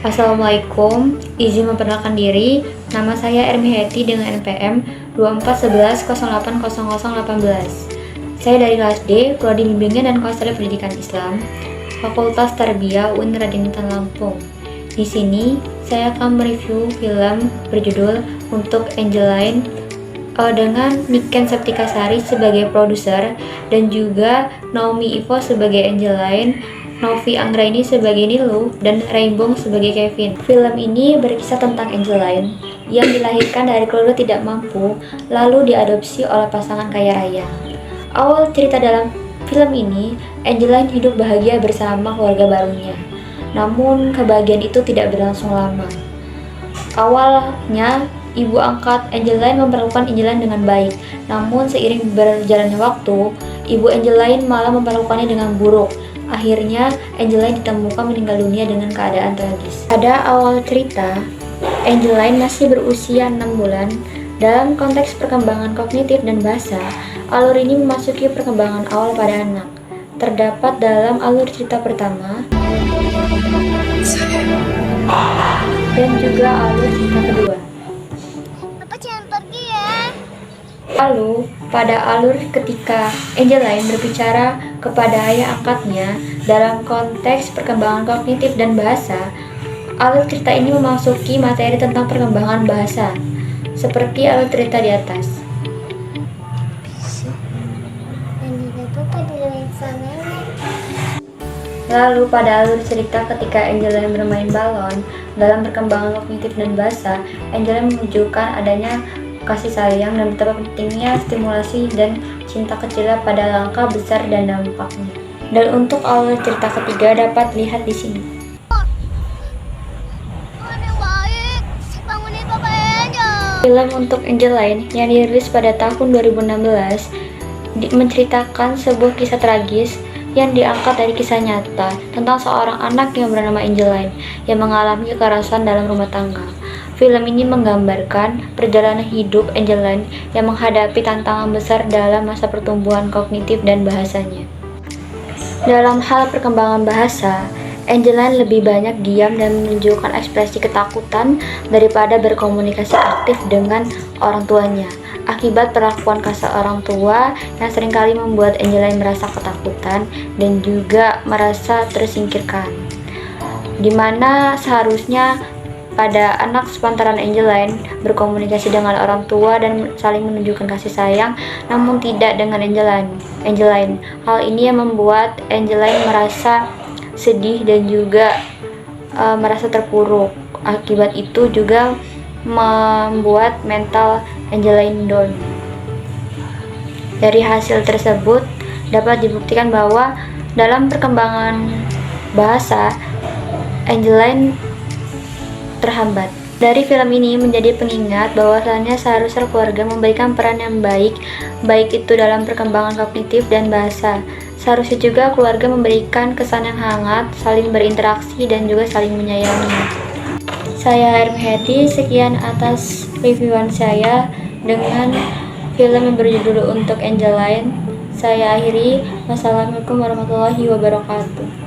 Assalamualaikum, izin memperkenalkan diri. Nama saya Ermi Heti dengan NPM 2411080018. Saya dari kelas D, Prodi Bimbingan dan Konseling Pendidikan Islam, Fakultas Tarbiyah UIN Raden Intan Lampung. Di sini saya akan mereview film berjudul Untuk Angeline dengan Niken Septikasari sebagai produser dan juga Naomi Ivo sebagai Angeline, Novi Anggraini sebagai Nilu, dan Rainbow sebagai Kevin. Film ini berkisah tentang Angeline yang dilahirkan dari keluarga tidak mampu, lalu diadopsi oleh pasangan kaya raya. Awal cerita dalam film ini, Angeline hidup bahagia bersama keluarga barunya. Namun, kebahagiaan itu tidak berlangsung lama. Awalnya, ibu angkat Angeline memperlakukan Angeline dengan baik. Namun, seiring berjalannya waktu, ibu Angeline malah memperlakukannya dengan buruk. Akhirnya, Angeline ditemukan meninggal dunia dengan keadaan tragis. Pada awal cerita, Angeline masih berusia 6 bulan. Dalam konteks perkembangan kognitif dan bahasa, alur ini memasuki perkembangan awal pada anak. Terdapat dalam alur cerita pertama dan juga alur cerita kedua. Papa jangan pergi ya. Lalu, pada alur ketika Angeline berbicara kepada ayah angkatnya dalam konteks perkembangan kognitif dan bahasa, alur cerita ini memasuki materi tentang perkembangan bahasa, seperti alur cerita di atas. Lalu pada alur cerita ketika Angeline bermain balon, dalam perkembangan kognitif dan bahasa, Angeline menunjukkan adanya kasih sayang dan betapa pentingnya stimulasi dan cinta kecilnya pada langkah besar dan dampaknya. Dan untuk alur cerita ketiga dapat lihat di sini. Film Untuk Angeline yang dirilis pada tahun 2016 menceritakan sebuah kisah tragis yang diangkat dari kisah nyata tentang seorang anak yang bernama Angeline yang mengalami kekerasan dalam rumah tangga. Film ini menggambarkan perjalanan hidup Angeline yang menghadapi tantangan besar dalam masa pertumbuhan kognitif dan bahasanya. Dalam hal perkembangan bahasa, Angeline lebih banyak diam dan menunjukkan ekspresi ketakutan daripada berkomunikasi aktif dengan orang tuanya. Akibat perlakuan kasar orang tua yang seringkali membuat Angeline merasa ketakutan dan juga merasa tersingkirkan. Dimana seharusnya pada anak sepantaran Angeline berkomunikasi dengan orang tua dan saling menunjukkan kasih sayang, namun tidak dengan Angeline. Hal ini yang membuat Angeline merasa sedih dan juga merasa terpuruk. Akibat itu juga membuat mental Angeline down. Dari hasil tersebut dapat dibuktikan bahwa dalam perkembangan bahasa Angeline terhambat. Dari film ini menjadi pengingat bahwasannya seharusnya keluarga memberikan peran yang baik itu dalam perkembangan kognitif dan bahasa. Seharusnya juga keluarga memberikan kesan yang hangat, saling berinteraksi dan juga saling menyayangi. Saya Ermi Heti, sekian atas reviewan saya dengan film yang berjudul Untuk Angeline. Saya akhiri. Wassalamualaikum warahmatullahi wabarakatuh.